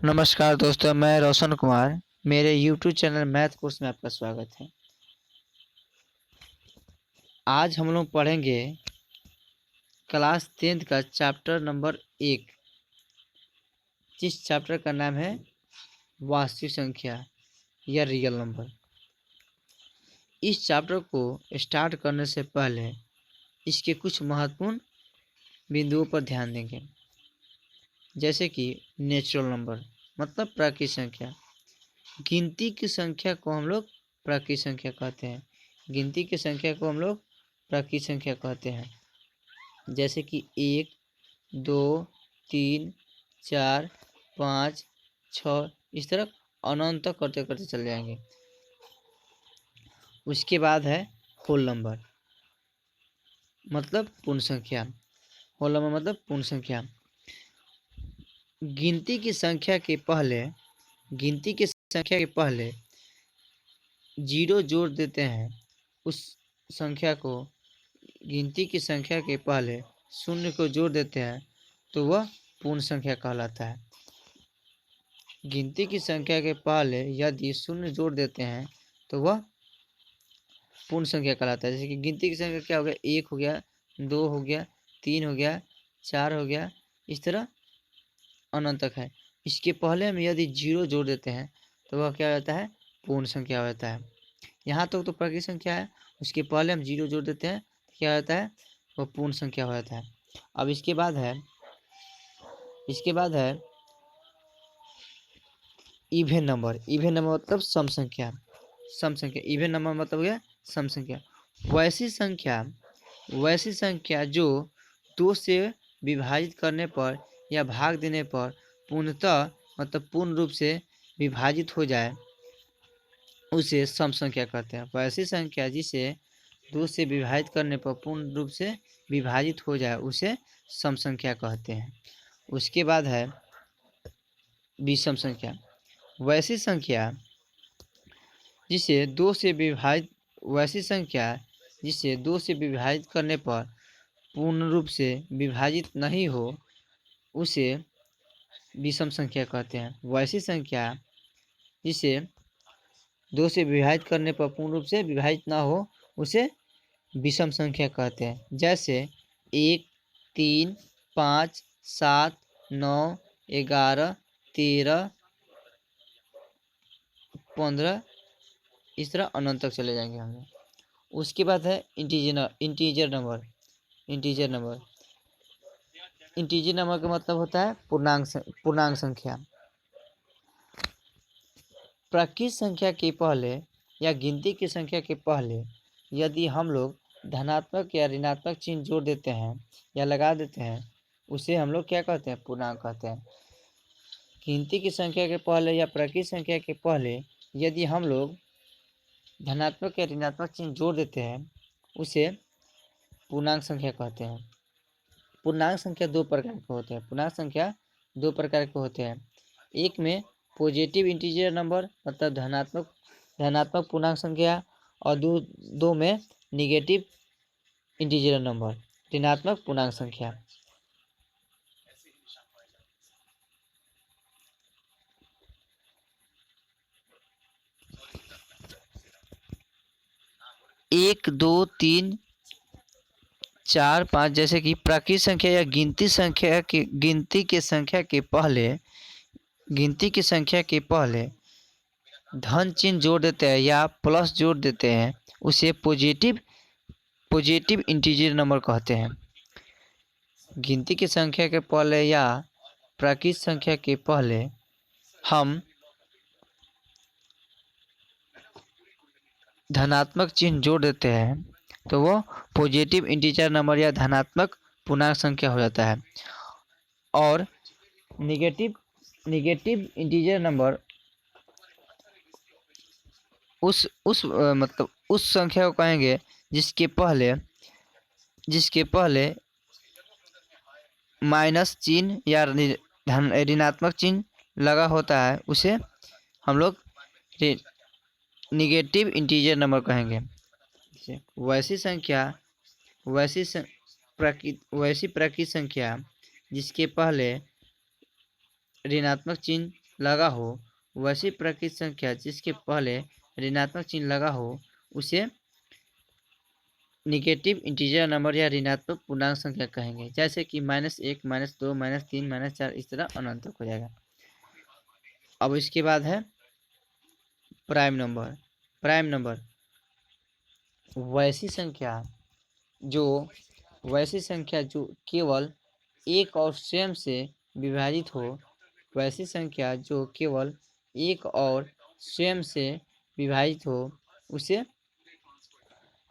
नमस्कार दोस्तों, मैं रोशन कुमार। मेरे YouTube चैनल मैथ कोर्स में आपका स्वागत है। आज हम लोग पढ़ेंगे क्लास 10th का चैप्टर नंबर 1, जिस चैप्टर का नाम है वास्तविक संख्या या रियल नंबर। इस चैप्टर को स्टार्ट करने से पहले इसके कुछ महत्वपूर्ण बिंदुओं पर ध्यान देंगे, जैसे कि नेचुरल नंबर मतलब प्राकृतिक संख्या। गिनती की संख्या को हम लोग प्राकृतिक संख्या कहते हैं। गिनती की संख्या को हम लोग प्राकृतिक संख्या कहते हैं, जैसे कि 1, 2, 3, 4, 5, 6, इस तरह अनंत तक करते करते चले जाएंगे। उसके बाद है होल नंबर मतलब पूर्ण संख्या। होल नंबर मतलब पूर्ण संख्या। गिनती की संख्या के पहले जीरो जोड़ देते हैं। उस संख्या को गिनती की संख्या के पहले शून्य को जोड़ देते हैं तो वह पूर्ण संख्या कहलाता है। गिनती की संख्या के पहले यदि शून्य जोड़ देते हैं तो वह पूर्ण संख्या कहलाता है। जैसे कि गिनती की संख्या क्या हो गया, 1 हो गया, 2 हो गया, 3 हो गया, 4 हो गया, इस तरह अनंत तक है। इसके पहले हम यदि जीरो जोड़ देते हैं तो वह क्या होता है, पूर्ण संख्या होता है। यहाँ तक तो प्राकृतिक संख्या है, उसके पहले हम जीरो जोड़ देते हैं तो क्या होता है, वह पूर्ण संख्या हो जाता है। अब इसके बाद है इवन नंबर। इवन नंबर मतलब सम संख्या। इवन नंबर मतलब क्या, सम संख्या। वैसी संख्या जो 2 से विभाजित करने पर या भाग देने पर पूर्णतः मतलब पूर्ण रूप से विभाजित हो जाए उसे सम संख्या कहते हैं। वैसी संख्या जिसे 2 से विभाजित करने पर पूर्ण रूप से विभाजित हो जाए उसे सम संख्या कहते हैं। उसके बाद है विषम संख्या। वैसी संख्या जिसे 2 से विभाजित करने पर पूर्ण रूप से विभाजित नहीं हो उसे विषम संख्या कहते हैं। वैसी संख्या जिसे 2 से विभाजित करने पर पूर्ण रूप से विभाजित ना हो उसे विषम संख्या कहते हैं। जैसे 1, 3, 5, 7, 9, 11, 13, 15, इस तरह अनंत तक चले जाएंगे हम लोग। उसके बाद है इंटीजर नंबर। इंटीजर नंबर का मतलब होता है पूर्णांक संख्या। प्राकृतिक संख्या के पहले या गिनती की संख्या के पहले यदि हम लोग धनात्मक या ऋणात्मक चिन्ह जोड़ देते हैं या लगा देते हैं उसे हम लोग क्या कहते हैं, पूर्णांक कहते हैं। गिनती की संख्या के पहले या प्राकृतिक संख्या के पहले यदि हम लोग धनात्मक या ऋणात्मक चिन्ह जोड़ देते हैं उसे पूर्णांक संख्या कहते हैं। पूर्णांक संख्या दो प्रकार के होते हैं। एक में पॉजिटिव इंटीजर नंबर मतलब धनात्मक पूर्णांक संख्या, और दो में निगेटिव इंटीजर नंबर ऋणात्मक पूर्णांक संख्या। एक, दो, तीन, 4, 5 जैसे कि प्राकृतिक संख्या या गिनती की संख्या के पहले धन चिन्ह जोड़ देते हैं या प्लस जोड़ देते हैं उसे पॉजिटिव इंटीजर नंबर कहते हैं। गिनती की संख्या के पहले या प्राकृतिक संख्या के पहले हम धनात्मक चिन्ह जोड़ देते हैं तो वो पॉजिटिव इंटीजर नंबर या धनात्मक पूर्णांक संख्या हो जाता है। और निगेटिव इंटीजर नंबर मतलब उस संख्या को कहेंगे जिसके पहले माइनस चिन्ह या ऋणात्मक चिन्ह लगा होता है उसे हम लोग निगेटिव इंटीजर नंबर कहेंगे। वैसी प्राकृतिक संख्या जिसके पहले ऋणात्मक चिन्ह लगा हो वैसी प्रकृत संख्या जिसके पहले ऋणात्मक चिन्ह लगा हो उसे निगेटिव इंटीजर नंबर या ऋणात्मक पूर्णांक संख्या कहेंगे। जैसे कि -1, -2, -3, -4 इस तरह अनंत तक हो जाएगा। अब इसके बाद है प्राइम नंबर। प्राइम नंबर वैसी संख्या जो केवल एक और स्वयं से विभाजित हो, वैसी संख्या जो केवल एक और स्वयं से विभाजित हो उसे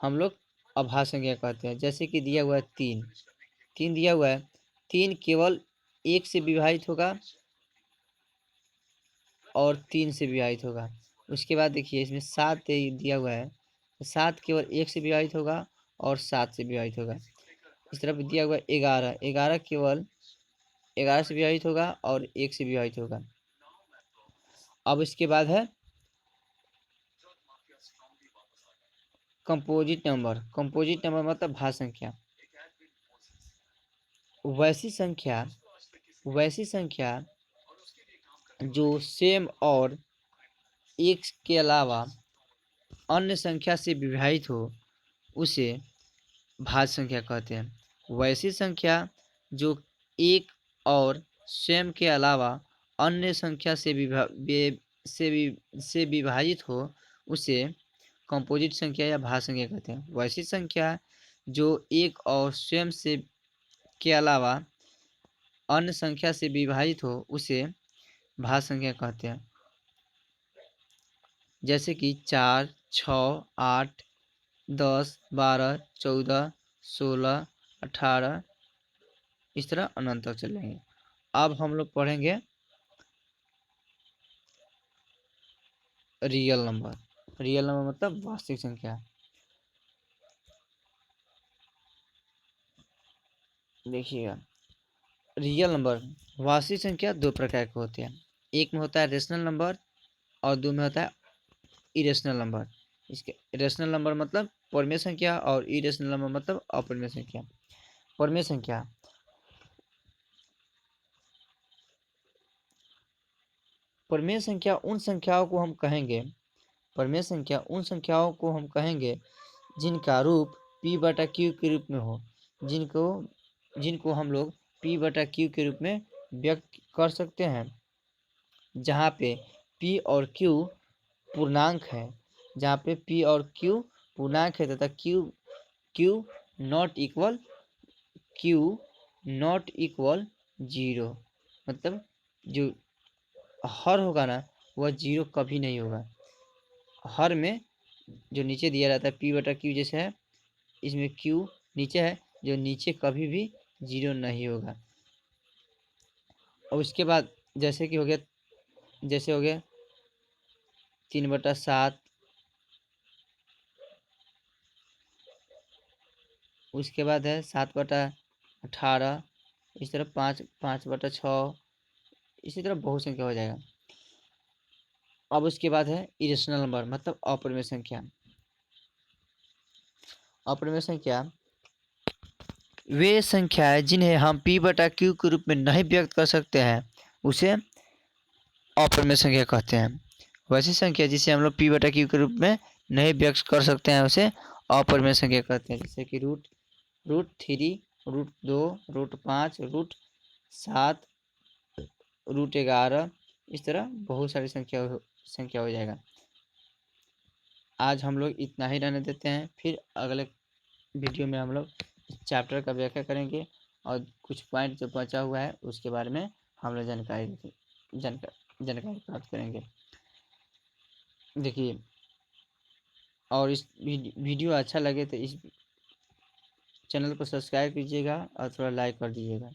हम लोग अभाज्य संख्या कहते हैं। जैसे कि दिया हुआ है 3 दिया हुआ है, 3 केवल एक से विभाजित होगा और 3 से विभाजित होगा। उसके बाद देखिए इसमें 7 दिया हुआ है, 7 केवल एक से विभाजित होगा और 7 से विभाजित होगा। इस तरफ दिया हुआ है 11, 11 केवल 11 से विभाजित होगा और 1 से विभाजित होगा। अब इसके बाद है कंपोजिट नंबर। कंपोजिट नंबर मतलब भाज्य संख्या। वैसी संख्या जो सेम और एक के अलावा अन्य संख्या से विभाजित हो उसे भाज्य संख्या कहते हैं। वैसी संख्या जो एक और स्वयं के अलावा अन्य संख्या से विभाजित हो उसे कंपोजिट संख्या या भाज्य संख्या कहते हैं। वैसी संख्या जो एक और स्वयं से के अलावा अन्य संख्या से विभाजित हो उसे भाज्य संख्या कहते हैं। जैसे कि 4, 6, 8, 10, 12, 14, 16, 18 इस तरह अनंत तक चलेंगे। अब हम लोग पढ़ेंगे रियल नंबर। रियल नंबर मतलब वास्तविक संख्या। देखिएगा, रियल नंबर वास्तविक संख्या दो प्रकार के होते हैं। एक में होता है रेशनल नंबर और दो में होता है इरेशनल नंबर। इसके रेशनल नंबर मतलब परमेय संख्या और इरेशनल नंबर मतलब अपरिमेय संख्या। परमेय संख्या परमेय संख्या उन संख्याओं को हम कहेंगे परमेय संख्या उन संख्याओं को हम कहेंगे जिनका रूप p/q के रूप में हो, जिनको हम लोग p/q के रूप में व्यक्त कर सकते हैं, जहाँ पे p और q पूर्णांक है, जहाँ पे p और q पूर्णांक है तथा q नॉट इक्वल 0। मतलब जो हर होगा ना वह 0 कभी नहीं होगा। हर में जो नीचे दिया रहता है p/q जैसे है, इसमें q नीचे है, जो नीचे कभी भी 0 नहीं होगा। और उसके बाद जैसे हो गया 3/7, उसके बाद है 7/18, इस तरह 5/6, इसी तरह बहुत संख्या हो जाएगा। अब उसके बाद है इरेशनल नंबर मतलब अपरिमेय संख्या। अपरिमेय संख्या वे संख्याएं जिन्हें हम p/q के रूप में नहीं व्यक्त कर सकते हैं उसे अपरिमेय संख्या कहते हैं। वैसी संख्या जिसे हम लोग p/q के रूप में नहीं व्यक्त कर सकते हैं उसे अपरिमेय संख्या कहते हैं। जैसे कि √3, √2, √5, √7, √11 इस तरह बहुत सारी संख्या हो जाएगा। आज हम लोग इतना ही रहने देते हैं, फिर अगले वीडियो में हम लोग चैप्टर का व्याख्या करेंगे और कुछ पॉइंट जो बचा हुआ है उसके बारे में हम लोग जानकारी प्राप्त करेंगे। देखिए, और इस वीडियो अच्छा लगे तो इस चैनल को सब्सक्राइब कीजिएगा और थोड़ा लाइक कर दीजिएगा।